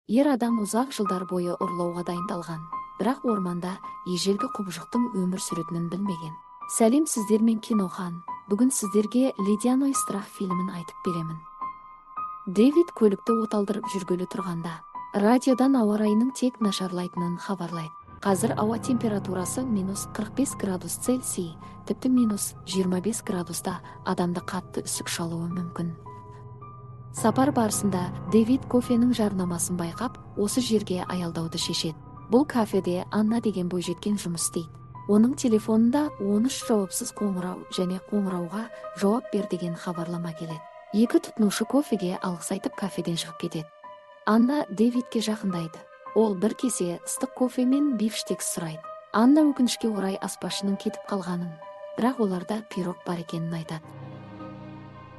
Ер адам ұзақ жылдар бойы ұрлауға дайындалған, бірақ орманда ежелгі құбыжықтың өмір сүретінін білмеген. Сәлем сіздермен Кинохан. Бүгін сіздерге Ледяной страх фильмін айтып беремін. Дэвид көлікті оталдырып жүргелі тұрғанда, радиодан ауа райының тек нашарлайтынын хабарлайды. Қазір ауа температурасы -45 градус Цельсий, тіпті -25 градуста адамды қатты үсік шалуы мүмкін. Сапар барысында Дэвид кофенің жарнамасын байқап, осы жерге аялдауды шешеді. Бұл кафеде Анна деген бойжеткен жұмыс істейді. Оның телефонында 13 жауапсыз қоңырау және қоңырауға жауап бер деген хабарлама келеді. Екі тұтынушы кофеге алғыс айтып кафеден шығып кетеді. Анна Дэвидке жақындайды. Ол бір кесе ыстық кофе мен бифштекс сұрайды. Анна өкінішке орай аспазшының кетіп қалғанын, бірақ оларда пирог бар екенін айтады.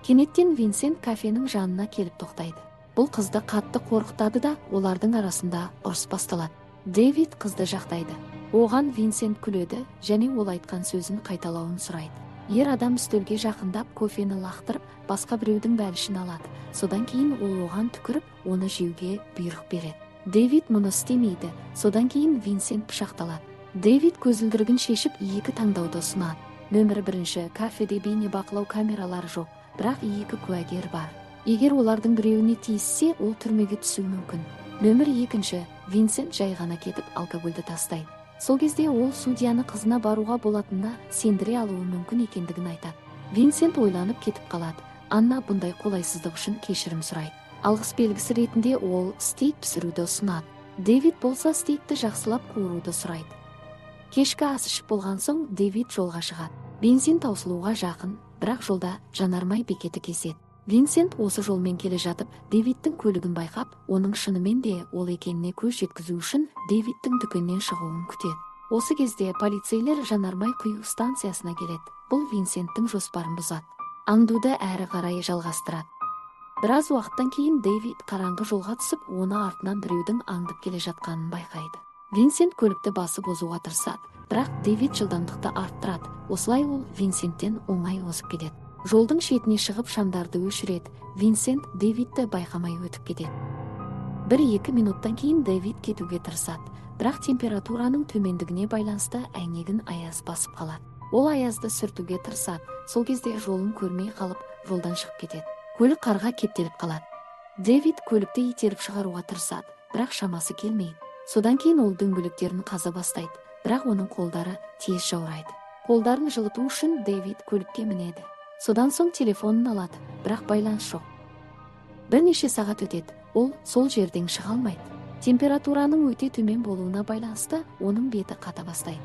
Кенеттен Винсент кафенің жанына келіп тоқтайды. Бұл қызды қатты қорқытады да, олардың арасында ұрыс басталады. Дэвид қызды жақтайды. Оған Винсент күледі және ол айтқан сөзін қайталауын сұрайды. Ер адам үстелге жақындап кофені лақтырып, басқа біреудің бәлішін алады. Содан кейін ол оған түкіріп, оны жеуге бұйрық береді. Дэвид мұны істемейді. Содан кейін Винсент пышақталады. Дэвид көзілдірігін шешіп, екі таңдауды ұсынады. Нөмір 1, кафеде бейне бақылау камералары жоқ, бірақ екі куәгер бар. Егер олардың біреуіне тиіссе, ол түрмеге түсуі мүмкін. Нөмір 2, Винсент жай ғана кетіп алкогольді тастайды. Сол кезде ол судьяны қызына баруға болатынына сендіре алуы мүмкін екендігін айтады. Винсент ойланып кетіп қалады. Анна бұндай қолайсыздық үшін кешірім сұрайды. Алғыс белгісі ретінде ол стейк пісіруді ұсынады. Дэвид болса стейкті жақсылап қуыруды сұрайды. Кешкі ас ішіп болған соң Дэвид жолға шығады. Бензин таусылуға жақын, бірақ жолда жанармай бекеті кеседі. Винсент осы жолмен келе жатып, Дэвидтің көлігін байқап, оның шынымен де ол екеніне көз жеткізу үшін Дэвидтің дүкеннен шығуын күтеді. Осы кезде полицейлер жанармай құю станциясына келеді. Бұл Винсенттің жоспарын бұзады. Аңдуды әрі қарай жалғастырады. Біраз уақыттан кейін Дэвид қараңғы жолға түсіп, оны артынан біреудің аңдып келе жатқанын байқайды. Винсент көлікті басып озуға тырысады, бірақ Дэвид жылдамдықты арттырады. Осылай ол Винсенттен оңай озып кетеді. Жолдың шетіне шығып шамдарды өшіреді. Винсент Дэвидті байқамай өтіп кетеді. 1-2 минуттан кейін Дэвид кетуге тырысады, бірақ температураның төмендігіне байланысты әйнегін аяз басып қалады. Ол аязды сүртуге тырысады. Сол кезде жолын көрмей қалып, жолдан шығып кетеді. Көлік қарға кептеліп қалады. Дэвид көлікті итеріп шығаруға тырысады, бірақ шамасы келмейді. Содан кейін ол дөңгелектерін қаза бастайды, бірақ оның қолдары тез жаурайды. Қолдарын жылыту үшін Дэвид көлікке мінеді. Содан соң телефонын алады, бірақ байланыс жоқ. Бірнеше сағат өтеді, ол сол жерден шыға алмайды. Температураның өте төмен болуына байланысты оның беті қата бастайды.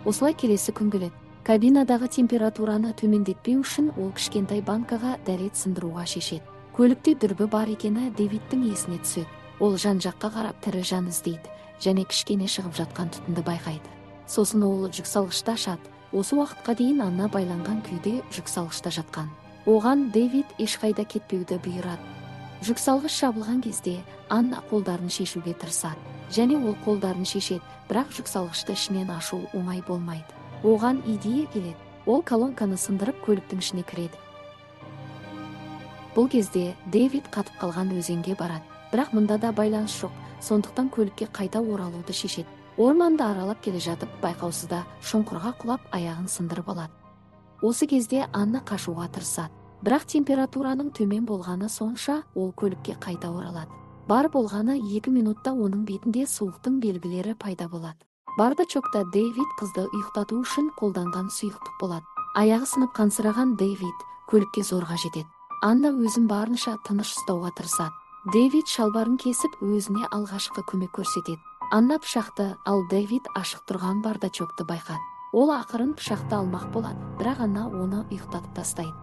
Осылай келесі күн келеді. Кабинадағы температураны төмендетпеу үшін ол кішкентай банкаға дәрет сындыруға шешеді. Көлікте дүрбі бар екені Дэвидтің есіне түседі. Ол жан-жаққа қарап тірі жан іздейді және кішкене шығып жатқан түтінді байқайды. Сосын ол жүксалғышты ашады. Осы уақытқа дейін Анна байланған күйде жүксалғышта жатқан. Оған Дэвид ешқайда кетпеуді бұйырады. Жүксалғыш жабылған кезде Анна қолдарын шешуге тырысады және ол қолдарын шешеді, бірақ жүксалғышты ішінен ашу оңай болмайды. Оған идея келеді. Ол колонканы сындырып көліктің ішіне кіреді. Бұл кезде Дэвид қатып қалған өзенге барады, бірақ мұнда да байланыс жоқ. Сондықтан көлікке қайта оралуды шешеді. Орманды аралап келе жатып, байқаусызда шұңқырға құлап аяғын сындырып алады. Осы кезде Анна қашуға тырысады, бірақ температураның төмен болғаны сонша ол көлікке қайта оралады. Бар болғаны 2 минутта оның бетінде суықтың белгілері пайда болады. Бардачокта Дэвид қызды ұйықтату үшін қолданған сұйықтық болады. Аяғы сынып қансыраған Дэвид көлікке зорға жетеді. Анна өзін барынша тыныш ұстауға тырысады. Дэвид шалбарын кесіп, өзіне алғашқы көмек көрсетеді. Анна пышақты, ал Дэвид ашық тұрған бардачокты байқады. Ол ақырын пышақты алмақ болады, бірақ Анна оны ұйықтатып тастайды.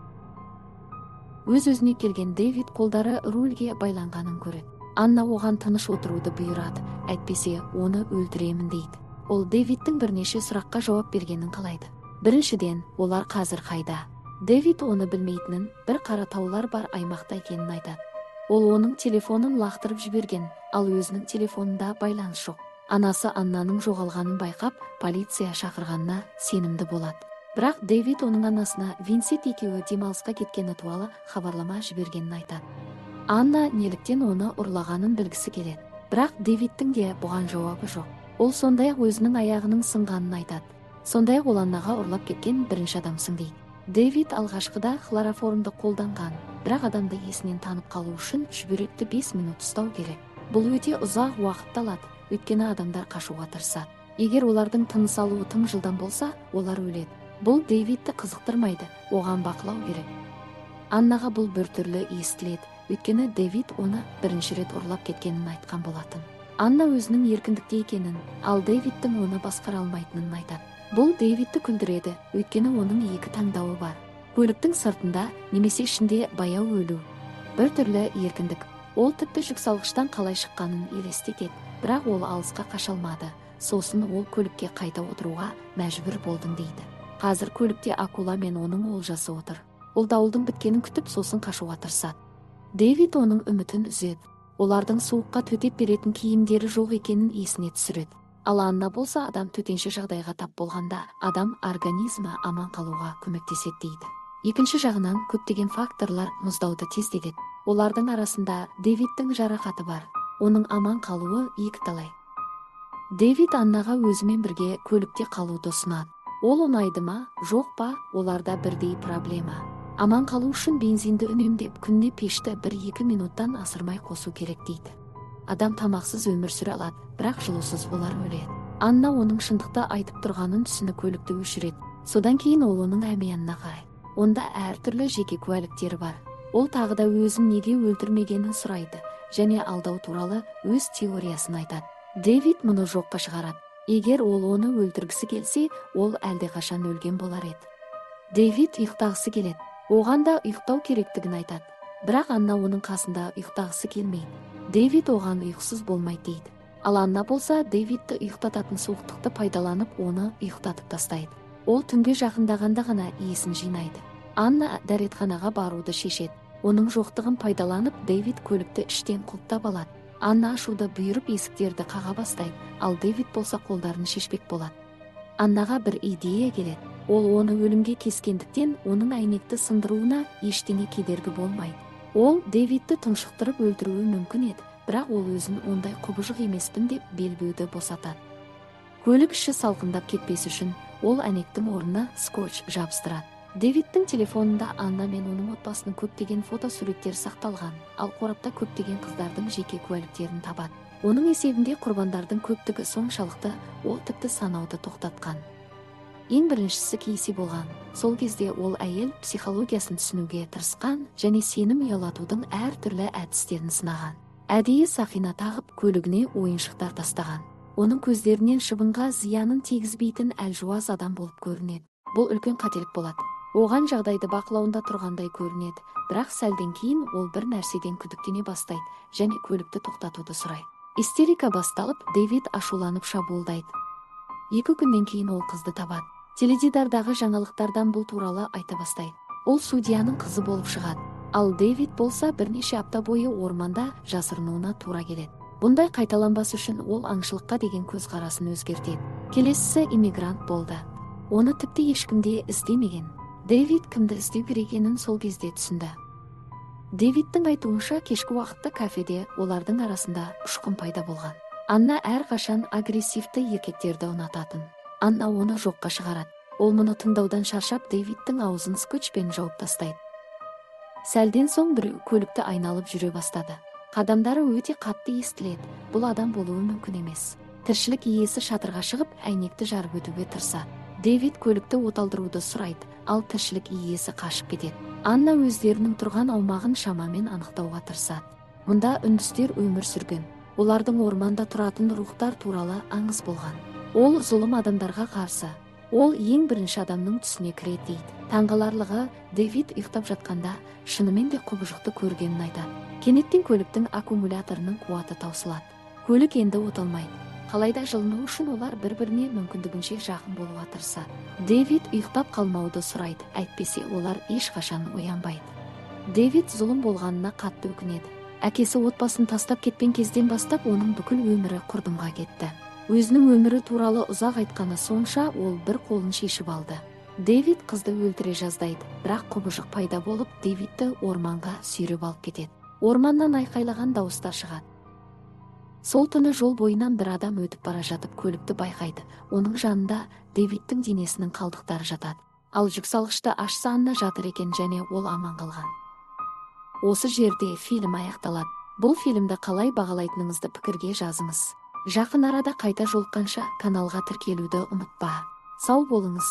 Өз-өзіне келген Дэвид қолдары рульге байланғанын көреді. Анна оған тыныш отыруды бұйырады, әйтпесе оны өлтіремін дейді. Ол Дэвидтің бірнеше сұраққа жауап бергенін қалайды. Біріншіден, олар қазір қайда? Дэвид оны білмейтінін, бір қара таулар бар аймақта екенін айтады. Ол оның телефонын лақтырып жіберген, ал өзінің телефонында байланыс жоқ. Анасы Аннаның жоғалғанын байқап, полиция шақырғанына сенімді болады. Бірақ Дэвид оның анасына Винсент екеуі демалысқа кеткені туралы хабарлама жібергенін айтады. Анна неліктен оны ұрлағанын білгісі келеді. Бірақ Дэвидтің де бұған жауабы жоқ. Ол сондай-ақ өзінің аяғының сынғанын айтады. Сондай-ақ ол Аннаға ұрлап кеткен бірінші адамсың дейді. Дэвид алғашқыда хлороформды қолданған, бірақ адамды есінен танып қалу үшін шүберекті 5 минут ұстау керек. Бұл өте ұзақ уақыт алады, өйткені адамдар қашуға тырысады. Егер олардың тыныс алуы тым жылдам болса, олар өледі. Бұл Дэвидті қызықтырмайды, оған бақылау керек. Аннаға бұл біртүрлі естіледі, өйткені Дэвид оны бірінші рет ұрлап кеткенін айтқан болатын. Анна өзінің еркіндікте екенін, ал Дэвидтің оны басқара алмайтынын айтады. Бұл Дэвидті күлдіреді, өйткені оның екі таңдауы бар. Көліктің сыртында немесе ішінде баяу өлу. Бір түрлі еркіндік. Ол тіпті жүксалғыштан қалай шыққанын елестетеді, бірақ ол алысқа қаша алмады. Сосын ол көлікке қайта отыруға мәжбүр болдың дейді. Қазір көлікте акула мен оның олжасы отыр. Ол дауылдың біткенін күтіп, сосын қашуға тырысады. Дэвид оның үмітін үзеді. Олардың суыққа төтеп беретін киімдері жоқ екенін есіне түсіреді. Ал Анна болса, адам төтенше жағдайға тап болғанда адам организмі аман қалуға көмектеседі дейді. Екінші жағынан көптеген факторлар мұздауды тездетеді. Олардың арасында Дэвидтің жарақаты бар. Оның аман қалуы екіталай. Дэвид Аннаға өзімен бірге көлікте қалуды ұсынады. Ол ұнайды ма, жоқ па, оларда бірдей проблема. Аман қалу үшін бензинді үнемдеп, күніне пешті 1-2 минуттан асырмай қосу керек дейді. Адам тамақсыз өмір сүре алады, бірақ жылусыз олар өледі. Анна оның шындықты айтып тұрғанын түсіні көлікті өшіреді. Содан кейін ол оның әмиянына қарайды. Онда әртүрлі жеке куәліктері бар. Ол тағы да өзін неге өлтірмегенін сұрайды және алдау туралы өз теориясын айтады. Дэвид мұны жоққа шығарады. Егер ол оны өлтіргісі келсе, ол әлдеқашан өлген болар еді. Дэвид ұйықтағысы келеді. Оған да ұйықтау керектігін айтады. Бірақ Анна оның қасында ұйықтағысы келмейді. Дэвид оған ұйқысыз болмайды дейді. Ал Анна болса, Дэвидті ұйықтататын суықтықты пайдаланып, оны ұйықтатып тастайды. Ол түнге жақындағанда ғана есін жинайды. Анна дәретханаға баруды шешеді. Оның жоқтығын пайдаланып, Дэвид көлікті іштен құлттап алады. Анна ашуды бұйырып есіктерді қаға бастайды, ал Дэвид болса қолдарын шешпек болады. Аннаға бір идея келеді. Ол оны өлімге кескендіктен, оның әйнекті сындыруына ештеңе кедергі болмайды. Ол Дэвидті тұншықтырып өлтіруі мүмкін еді, бірақ ол өзін ондай құбыжық емеспін деп белбеуді босатады. Көлік іші салқындап кетпес үшін ол әйнектің орнына скотч жабыстырады. Дэвидтің телефонында Анна мен оның отбасының көптеген фотосуреттері сақталған, ал қорапта көптеген қыздардың жеке куәліктерін табады. Оның есебінде құрбандардың көптігі соншалықты, ол тіпті санауды тоқтатқан. Ең біріншісі Кейси болған. Сол кезде ол әйел психологиясын түсінуге тырысқан және сенім ұялатудың әртүрлі әдістерін сынаған. Әдейі сақина тағып, көлігіне ойыншықтар тастаған. Оның көздерінен шыбынға зиянын тигізбейтін әлжуаз адам болып көрінеді. Бұл үлкен қателік болады. Оған жағдайды бақылауында тұрғандай көрінеді, бірақ сәлден кейін ол бір нәрседен күдіктене бастайды және көлікті тоқтатуды сұрайды. Истерика басталып, Дэвид ашуланып шабуылдайды. 2 күннен кейін ол қызды табады. Теледидардағы жаңалықтардан бұл туралы айта бастайды. Ол судьяның қызы болып шығады. Ал Дэвид болса бірнеше апта бойы орманда жасырынуына тура келеді. Бұндай қайталанбас үшін ол аңшылыққа деген көзқарасын өзгертеді. Келесісі иммигрант болды. Оны тіпті ешкімде іздемеген. Дэвид кімді іздеу керекенін сол кезде түсінді. Дэвидтің айтуынша, кешкі уақытта кафеде олардың арасында ұшқын пайда болған. Анна әрқашан агрессивті еркектерді ұнататын. Анна оны жоққа шығарады. Ол мұны тыңдаудан шаршап, Дэвидтің аузын скотчпен жауып тастайды. Сәлден соң біреу көлікті айналып жүре бастады. Қадамдары өте қатты естіледі. Бұл адам болуы мүмкін емес. Тіршілік иесі шатырға шығып, әйнекті жарып өтуге тырысады. Дэвид көлікті оталдыруды сұрайды, ал тіршілік иесі қашып кетеді. Анна өздерінің тұрған аумағын шамамен анықтауға тырысады. Мұнда үндістер өмір сүрген. Олардың орманда тұратын рухтар туралы аңыз болған. Ол зұлым адамдарға қарсы. Ол ең бірінші адамның түсіне кіреді дейді. Таңғаларлығы, Дэвид ұйықтап жатқанда шынымен де құбыжықты көргенін айтады. Кенеттен көліктің аккумуляторының қуаты таусылады. Көлік енді оталмайды. Қалайда жылыну үшін олар бір-біріне мүмкіндігінше жақын болуға тырысады. Дэвид ұйықтап қалмауды сұрайды, әйтпесе олар ешқашан оянбайды. Дэвид зұлым болғанына қатты өкінеді. Әкесі отбасын тастап кеткен кезден бастап оның бүкіл өмірі құрдымға кетті. Өзінің өмірі туралы ұзақ айтқаны сонша, ол бір қолын шешіп алды. Дэвид қызды өлтіре жаздайды, бірақ құбыжық пайда болып, Дэвидті орманға сүйреп алып кетеді. Орманнан айқайлаған дауыстар шығады. Сол түні жол бойынан бір адам өтіп бара жатып көлікті байқайды. Оның жанында Дэвидтің денесінің қалдықтары жатады. Ал жүксалғышты ашса Анна жатыр екен және ол аман қалған. Осы жерде фильм аяқталады. Бұл фильмді қалай бағалайтыныңызды пікірге жазыңыз. Жақын арада қайта жолыққанша каналға тіркелуді ұмытпа. Сау болыңыз.